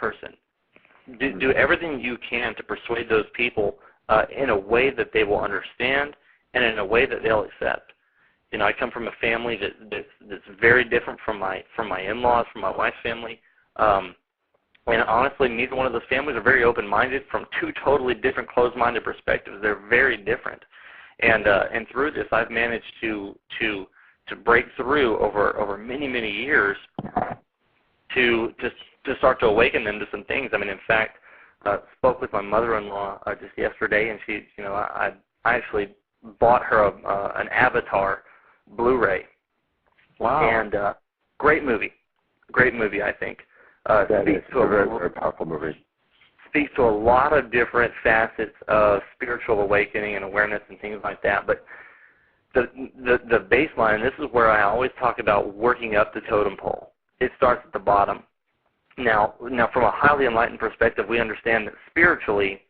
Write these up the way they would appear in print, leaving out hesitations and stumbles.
person. Do everything you can to persuade those people in a way that they will understand and in a way that they'll accept. You know, I come from a family that's very different from my in-laws, from my wife's family. And honestly, neither one of those families are very open-minded from two totally different closed-minded perspectives. They're very different. And through this, I've managed to break through over many, many years to start to awaken them to some things. I mean, in fact, spoke with my mother-in-law just yesterday, and she, you know, I actually bought her an Avatar Blu-ray. Wow. And great movie, I think. That is a very, very powerful movie. Speaks to a lot of different facets of spiritual awakening and awareness and things like that. But the baseline, and this is where I always talk about working up the totem pole. It starts at the bottom. Now, from a highly enlightened perspective, we understand that spiritually,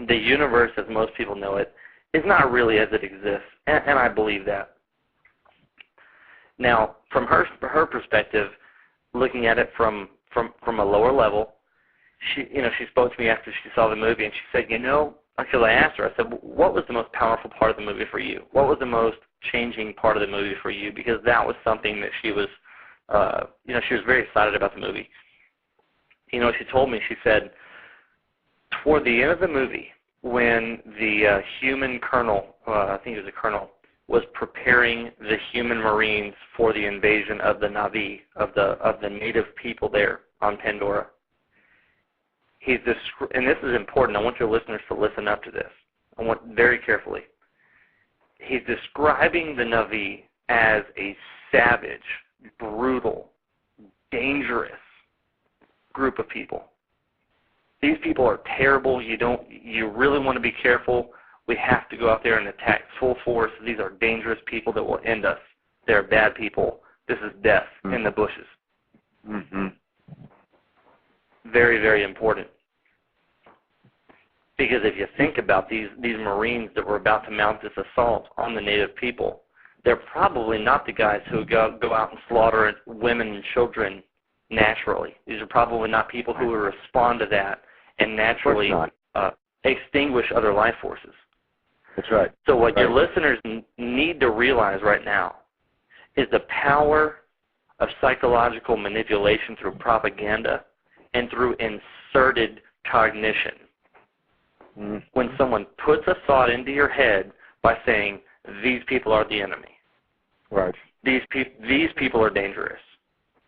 the universe, as most people know it, is not really as it exists, and I believe that. Now, from her perspective, looking at it from a lower level, she spoke to me after she saw the movie, and she said, because I asked her, I said, what was the most powerful part of the movie for you? What was the most changing part of the movie for you? Because that was something that she was, she was very excited about the movie. She told me, she said, toward the end of the movie, when the human colonel, I think it was a colonel, was preparing the human Marines for the invasion of the Na'vi, of the native people there on Pandora. And this is important. I want your listeners to listen up to this. I want very carefully. He's describing the Na'vi as a savage, brutal, dangerous group of people. These people are terrible. You really want to be careful. We have to go out there and attack full force. These are dangerous people that will end us. They're bad people. This is death in the bushes. Mm-hmm. Very, very important. Because if you think about these Marines that were about to mount this assault on the native people, they're probably not the guys who go out and slaughter women and children naturally. These are probably not people who will respond to that and naturally extinguish other life forces. That's right. So what your listeners need to realize right now is the power of psychological manipulation through propaganda and through inserted cognition. Mm-hmm. When someone puts a thought into your head by saying, these people are the enemy. Right. These people are dangerous.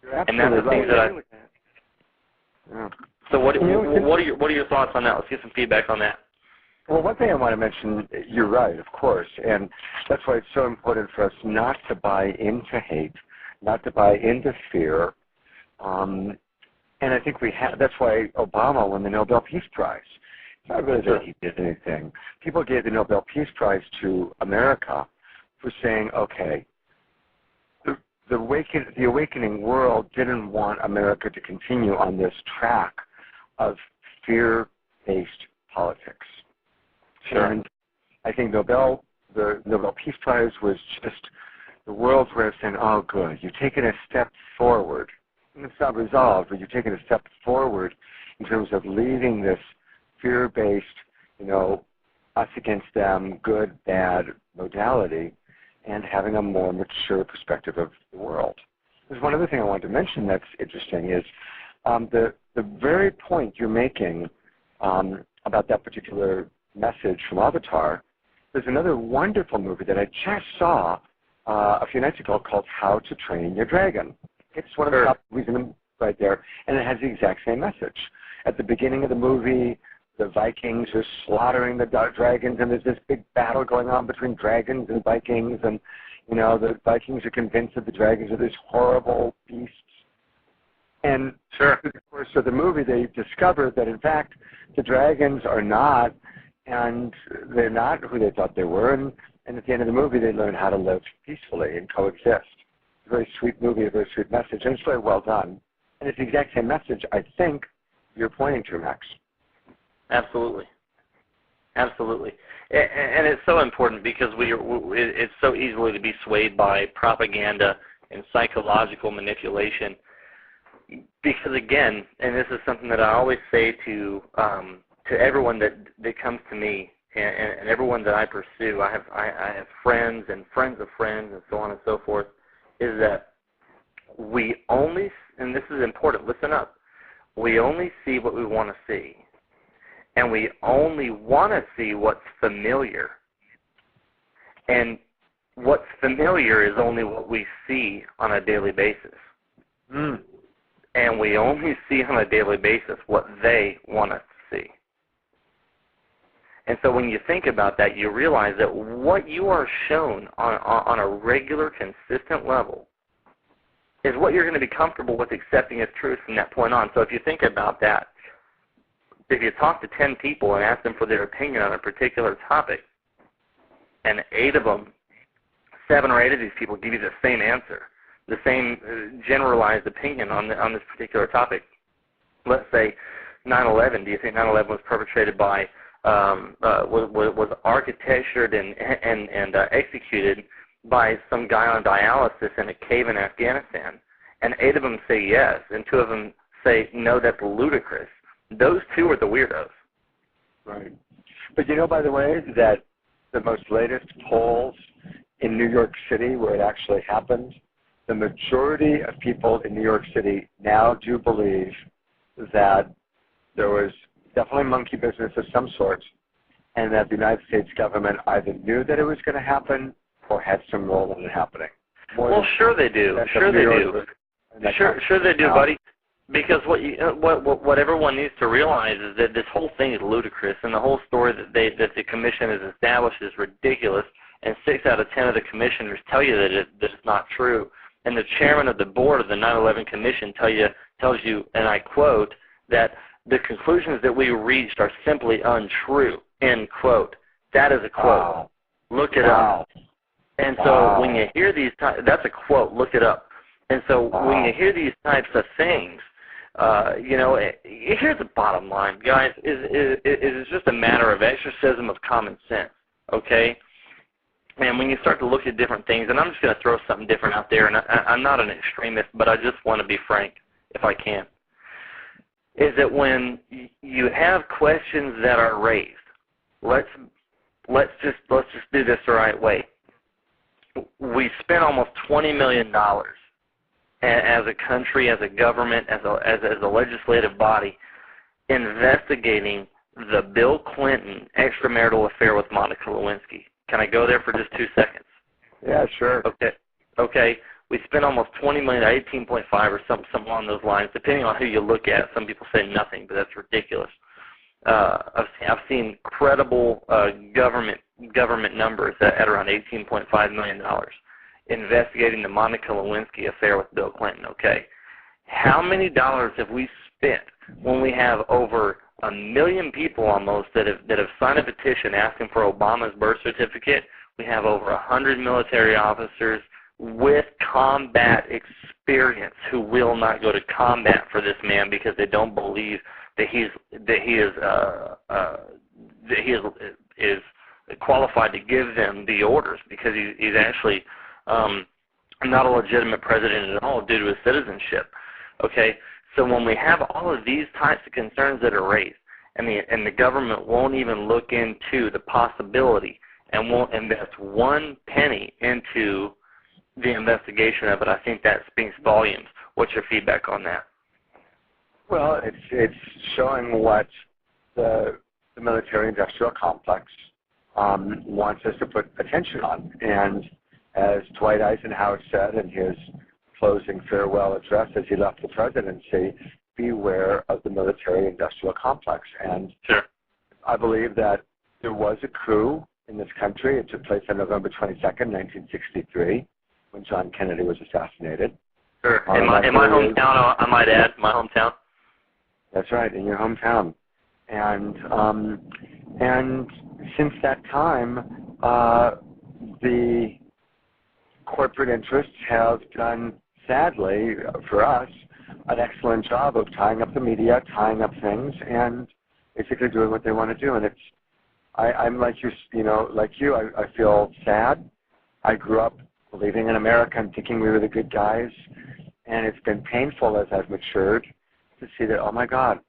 You're absolutely and that's the things that Yeah. So what are your thoughts on that? Let's get some feedback on that. Well, one thing I want to mention, you're right, of course, and that's why it's so important for us not to buy into hate, not to buy into fear. And I think that's why Obama won the Nobel Peace Prize. It's not really that he did anything. People gave the Nobel Peace Prize to America for saying, okay, the awakening world didn't want America to continue on this track of fear-based politics. Sure. And I think the Nobel Peace Prize was just the world's way of saying, oh, good, you've taken a step forward. And it's not resolved, but you've taken a step forward in terms of leaving this fear-based, us against them, good, bad modality, and having a more mature perspective of the world. There's one other thing I wanted to mention that's interesting is the very point you're making about that particular message from Avatar. There's another wonderful movie that I just saw a few nights ago called How to Train Your Dragon. It's one of the top movies right there, and it has the exact same message. At the beginning of the movie, the Vikings are slaughtering the dragons, and there's this big battle going on between dragons and Vikings, and the Vikings are convinced that the dragons are these horrible beasts. And through the course of the movie, they discover that, in fact, the dragons are not, and they're not who they thought they were. And at the end of the movie, they learn how to live peacefully and coexist. It's a very sweet movie, a very sweet message, and it's very well done. And it's the exact same message, I think, you're pointing to, Max. Absolutely. Absolutely. And it's so important because it's so easily to be swayed by propaganda and psychological manipulation. Because again, and this is something that I always say to everyone that comes to me and everyone that I pursue, I have friends and friends of friends and so on and so forth, is that we only, and this is important, listen up, we only see what we want to see. And we only want to see what's familiar. And what's familiar is only what we see on a daily basis. Mm. And we only see on a daily basis what they want us to see. And so when you think about that, you realize that what you are shown on a regular, consistent level is what you're going to be comfortable with accepting as truth from that point on. So if you think about that, if you talk to 10 people and ask them for their opinion on a particular topic, and 8 of them, 7 or 8 of these people give you the same answer, the same generalized opinion on this particular topic. Let's say 9/11. Do you think 9/11 was perpetrated by, was architectured and executed by some guy on dialysis in a cave in Afghanistan? And 8 of them say yes, and 2 of them say no, that's ludicrous. Those 2 are the weirdos. Right. But you know, by the way, that the most latest polls in New York City, where it actually happened, the majority of people in New York City now do believe that there was definitely monkey business of some sort, and that the United States government either knew that it was going to happen or had some role in it happening. Well, sure they do. Sure they do. Sure they do, buddy. Because what everyone needs to realize is that this whole thing is ludicrous, and the whole story that the commission has established is ridiculous. And 6 out of 10 of the commissioners tell you that it's not true. And the chairman of the board of the 9/11 Commission tells you, and I quote, that the conclusions that we reached are simply untrue. End quote. That is a quote. Wow. Look it up. And so when you hear these, that's a quote. Look it up. And so when you hear these types of things, here's the bottom line, guys. It's just a matter of exorcism of common sense, okay? And when you start to look at different things, and I'm just going to throw something different out there, and I'm not an extremist, but I just want to be frank, if I can, is that when you have questions that are raised, let's just do this the right way. We spent almost $20 million as a country, as a government, as a legislative body, investigating the Bill Clinton extramarital affair with Monica Lewinsky. Can I go there for just 2 seconds? Yeah, sure. Okay. We spent almost $20 million, 18.5 or something along those lines, depending on who you look at. Some people say nothing, but that's ridiculous. I've seen credible government numbers at around $18.5 million investigating the Monica Lewinsky affair with Bill Clinton, okay? How many dollars have we spent when we have over 1 million people almost that have signed a petition asking for Obama's birth certificate? We have over 100 military officers with combat experience who will not go to combat for this man because they don't believe that he is qualified to give them the orders, because he's actually not a legitimate president at all due to his citizenship. Okay, so when we have all of these types of concerns that are raised, and the government won't even look into the possibility and won't invest 1 penny into the investigation of it, I think that speaks volumes. What's your feedback on that? Well, it's showing what the military-industrial complex wants us to put attention on. And as Dwight Eisenhower said in his closing farewell address as he left the presidency, beware of the military-industrial complex. And sure. I believe that there was a coup in this country. It took place on November 22nd, 1963, when John Kennedy was assassinated. Sure. In my hometown, I might add, my hometown. That's right, in your hometown. And since that time, the corporate interests have done, sadly for us, an excellent job of tying up the media, tying up things, and basically doing what they want to do. And I'm like you, I feel sad. I grew up believing in America and thinking we were the good guys, And it's been painful as I've matured to see that, oh my God,